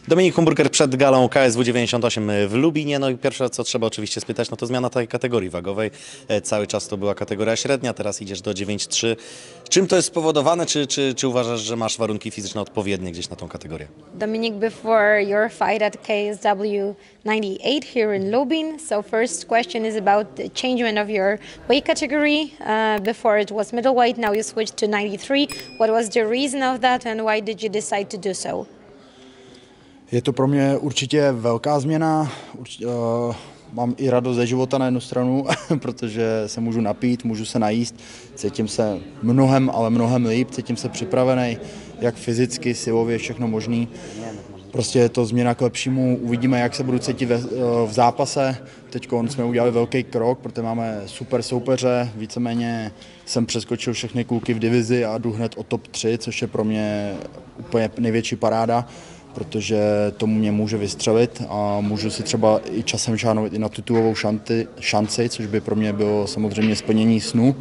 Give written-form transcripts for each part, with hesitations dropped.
Dominik Humburger przed galą KSW 98 w Lubinie. No i pierwsze, co trzeba oczywiście spytać, no to zmiana tej kategorii wagowej. Cały czas to była kategoria średnia, teraz idziesz do 9,3. Czym to jest spowodowane? Czy uważasz, że masz warunki fizyczne odpowiednie gdzieś na tą kategorię? Dominic, before your fight at KSW 98 here in Lubin, so first question is about the changement of your weight category. Before it was middleweight, now you switched to 93. What was the reason of that and why did you decide to do so? Je to pro mě určitě velká změna. Mám i radost ze života na jednu stranu, protože se můžu napít, můžu se najíst. Cítím se mnohem, ale mnohem líp, cítím se připravený, jak fyzicky, silově, všechno možný. Prostě je to změna k lepšímu, uvidíme, jak se budu cítit v zápase. Teď jsme udělali velký krok, protože máme super soupeře, víceméně jsem přeskočil všechny kluky v divizi a jdu hned o top 3, což je pro mě úplně největší paráda, protože tomu mě může vystřelit a můžu si třeba i časem šáhnout i na titulovou šanci, což by pro mě bylo samozřejmě splnění snu.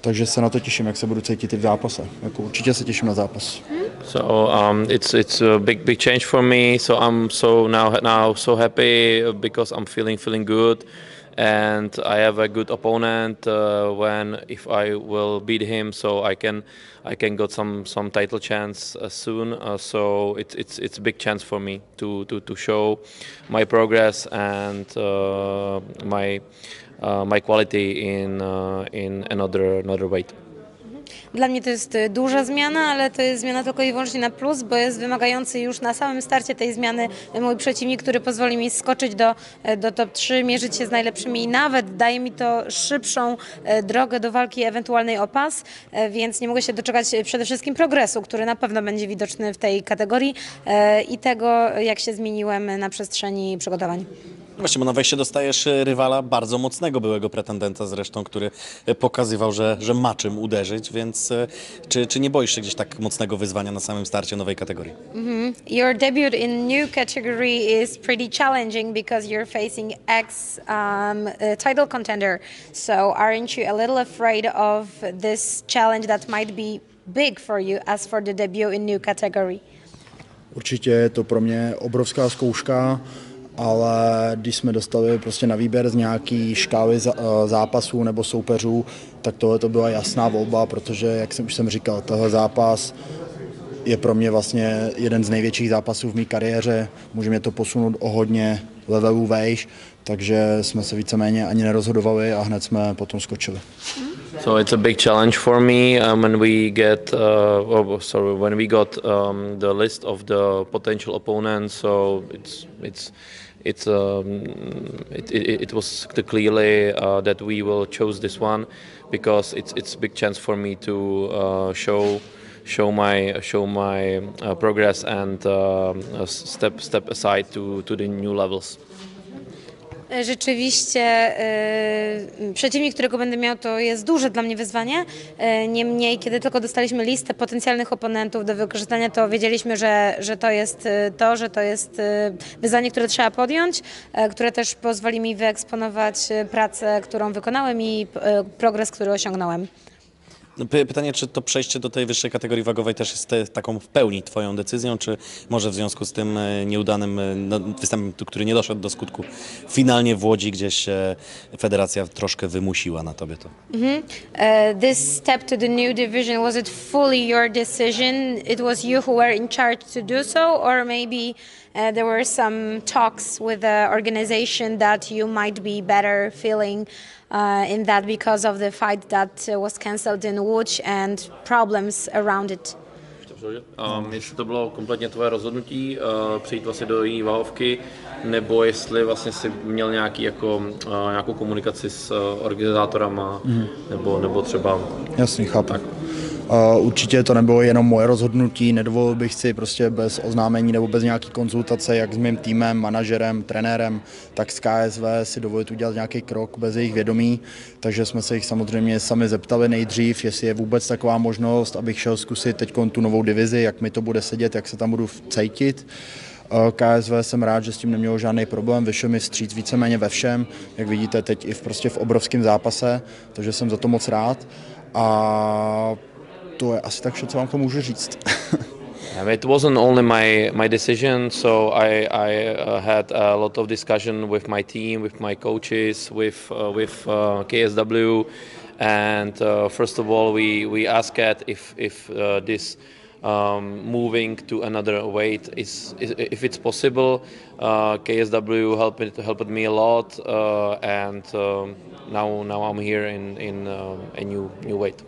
Takže se na to těším, jak se budu cítit i v zápase. Jako určitě se těším na zápas. So it's a big change for me. So I'm now so happy because I'm feeling good, and I have a good opponent. If I will beat him, so I can get some title chance soon. So it's a big chance for me to show my progress and my quality in another weight. Dla mnie to jest duża zmiana, ale to jest zmiana tylko i wyłącznie na plus, bo jest wymagający już na samym starcie tej zmiany mój przeciwnik, który pozwoli mi skoczyć do top 3, mierzyć się z najlepszymi i nawet daje mi to szybszą drogę do walki ewentualnej o pas, więc nie mogę się doczekać przede wszystkim progresu, który na pewno będzie widoczny w tej kategorii i tego, jak się zmieniłem na przestrzeni przygotowań. Właśnie, bo na wejście dostajesz rywala bardzo mocnego, byłego pretendenta zresztą, który pokazywał, że ma czym uderzyć, więc czy nie boisz się gdzieś tak mocnego wyzwania na samym starcie nowej kategorii? Your debut in new category is pretty challenging because you're facing title contender. So aren't you a little afraid of this challenge that might be big for you as for the debut in new category? Určitě je to pro mě obrovská zkouška, ale když jsme dostali prostě na výběr z nějaký škály zápasů nebo soupeřů, tak tohle to byla jasná volba, protože, jak už jsem říkal, tohle zápas je pro mě vlastně jeden z největších zápasů v mé kariéře. Může mě to posunout o hodně levelů vejš, takže jsme se víceméně ani nerozhodovali a hned jsme potom skočili. So it's a big challenge for me when we got the list of the potential opponents. So it was clearly that we will choose this one because it's a big chance for me to show my progress and step aside to the new levels. Rzeczywiście przeciwnik, którego będę miał, to jest duże dla mnie wyzwanie. Niemniej, kiedy tylko dostaliśmy listę potencjalnych oponentów do wykorzystania, to wiedzieliśmy, że to jest wyzwanie, które trzeba podjąć, które też pozwoli mi wyeksponować pracę, którą wykonałem i progres, który osiągnąłem. Pytanie, czy to przejście do tej wyższej kategorii wagowej też jest taką w pełni twoją decyzją, czy może w związku z tym nieudanym występem, który nie doszedł do skutku, finalnie w Łodzi gdzieś federacja troszkę wymusiła na tobie to? This step to the new division, was it fully your decision? It was you who were in charge to do so, or maybe there were some talks with the organization that you might be better feeling in that because of the fight that was cancelled in Łódź and problems around it? Jestli to bylo kompletně tvoje rozhodnutí přijít vlastně do jiné váhovky, nebo jestli vlastně si měl nějakou komunikaci s organizátorama, nebo třeba... Jasný, chápu. Tak. Určitě to nebylo jenom moje rozhodnutí, nedovolil bych si prostě bez oznámení nebo bez nějaký konzultace, jak s mým týmem, manažerem, trenérem, tak s KSV si dovolit udělat nějaký krok bez jejich vědomí, takže jsme se jich samozřejmě sami zeptali nejdřív, jestli je vůbec taková možnost, abych šel zkusit teď tu novou divizi, jak mi to bude sedět, jak se tam budu cítit. KSV jsem rád, že s tím nemělo žádný problém, vyšel mi vstříc víceméně ve všem, jak vidíte teď i v obrovském zápase, takže jsem za to moc rád a to je asi tak vše, co vám to můžu říct. It wasn't only my decision, so I had a lot of discussion with my team, with my coaches, with KSW, and first of all we asked if this moving to another weight if it's possible. KSW helped me a lot, and now I'm here in a new weight.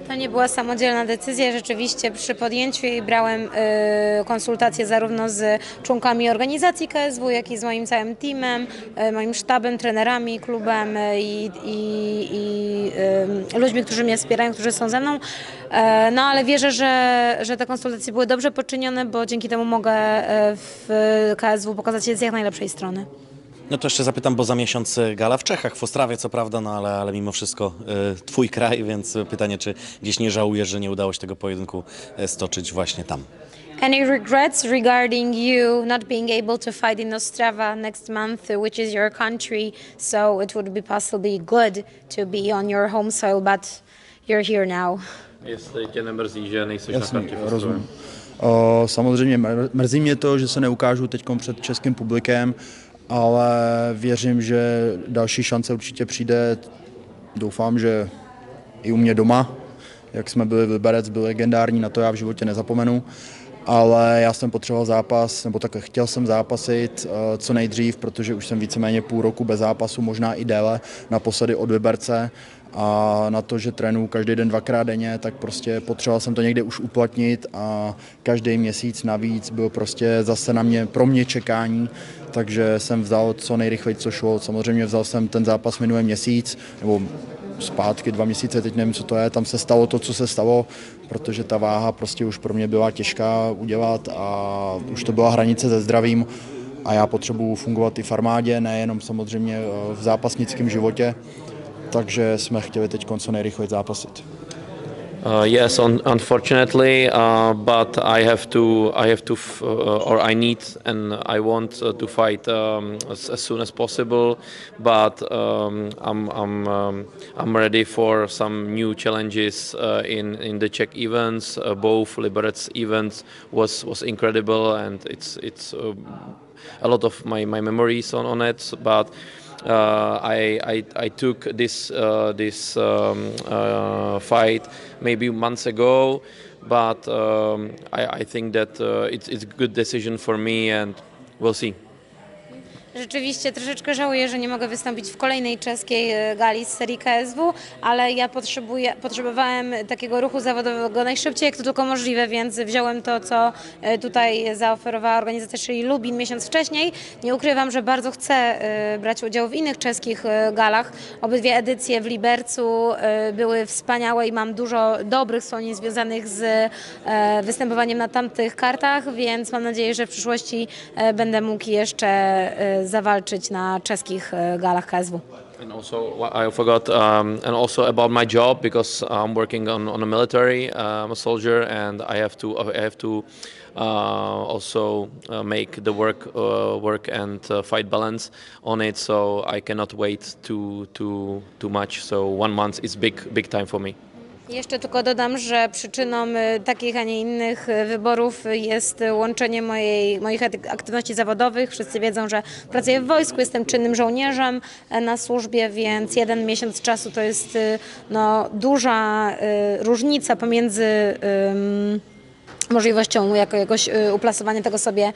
To nie była samodzielna decyzja. Rzeczywiście przy podjęciu jej brałem konsultacje zarówno z członkami organizacji KSW, jak i z moim całym teamem, moim sztabem, trenerami, klubem i ludźmi, którzy mnie wspierają, którzy są ze mną. No ale wierzę, że te konsultacje były dobrze poczynione, bo dzięki temu mogę w KSW pokazać się z jak najlepszej strony. No to jeszcze zapytam, bo za miesiąc gala w Czechach, w Ostrawie co prawda, no ale mimo wszystko twój kraj, więc pytanie, czy gdzieś nie żałujesz, że nie udało się tego pojedynku stoczyć właśnie tam? Any regrets regarding you not being able to fight in Ostrava next month, which is your country? So it would be possibly good to be on your home soil, but you're here now. Jestli tě nemrzí, že nejsi na kartě v Rozumím. Samozřejmě mrzí mě to, že se neukážu teď před českým publikem, ale věřím, že další šance určitě přijde. Doufám, že i u mě doma, jak jsme byli v Liberec, byl legendární, na to já v životě nezapomenu. Ale já jsem potřeboval zápas, nebo tak chtěl jsem zápasit co nejdřív, protože už jsem víceméně půl roku bez zápasu, možná i déle, naposledy od Liberce. A na to, že trénuju každý den 2krát denně, tak prostě potřeboval jsem to někde už uplatnit a každý měsíc navíc byl prostě zase pro mě čekání, takže jsem vzal co nejrychleji, co šlo. Samozřejmě vzal jsem ten zápas minulý měsíc, nebo zpátky 2 měsíce, teď nevím, co to je, tam se stalo to, co se stalo, protože ta váha prostě už pro mě byla těžká udělat a už to byla hranice se zdravím a já potřebuji fungovat i v armádě, nejenom samozřejmě v zápasnickém životě, takže jsme chtěli teď co nejrychleji zápasit. Yes, unfortunately, but I have to, or I need and I want to fight as soon as possible. But I'm ready for some new challenges in the Czech events. Both Liberec events was incredible, and it's a lot of my memories on it. But I took this fight maybe months ago, but I think that it's a good decision for me, and we'll see. Rzeczywiście troszeczkę żałuję, że nie mogę wystąpić w kolejnej czeskiej gali z serii KSW, ale ja potrzebowałem takiego ruchu zawodowego najszybciej, jak to tylko możliwe, więc wziąłem to, co tutaj zaoferowała organizacja, czyli Lubin miesiąc wcześniej. Nie ukrywam, że bardzo chcę brać udział w innych czeskich galach. Obydwie edycje w Libercu były wspaniałe i mam dużo dobrych wspomnień związanych z występowaniem na tamtych kartach, więc mam nadzieję, że w przyszłości będę mógł jeszcze zawalczyć na czeskich galach KSW. And also, I forgot, and also about my job, because I'm working on a military. I'm a soldier, and I have to also make the work and fight balance on it. So I cannot wait too much. So 1 month is big time for me. Jeszcze tylko dodam, że przyczyną takich, a nie innych wyborów jest łączenie moich aktywności zawodowych. Wszyscy wiedzą, że pracuję w wojsku, jestem czynnym żołnierzem na służbie, więc 1 miesiąc czasu to jest duża różnica pomiędzy możliwością jakoś uplasowania tego sobie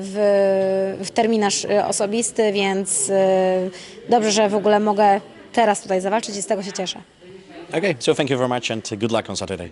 w terminarz osobisty, więc dobrze, że w ogóle mogę teraz tutaj zawalczyć i z tego się cieszę. Okay, so thank you very much and good luck on Saturday.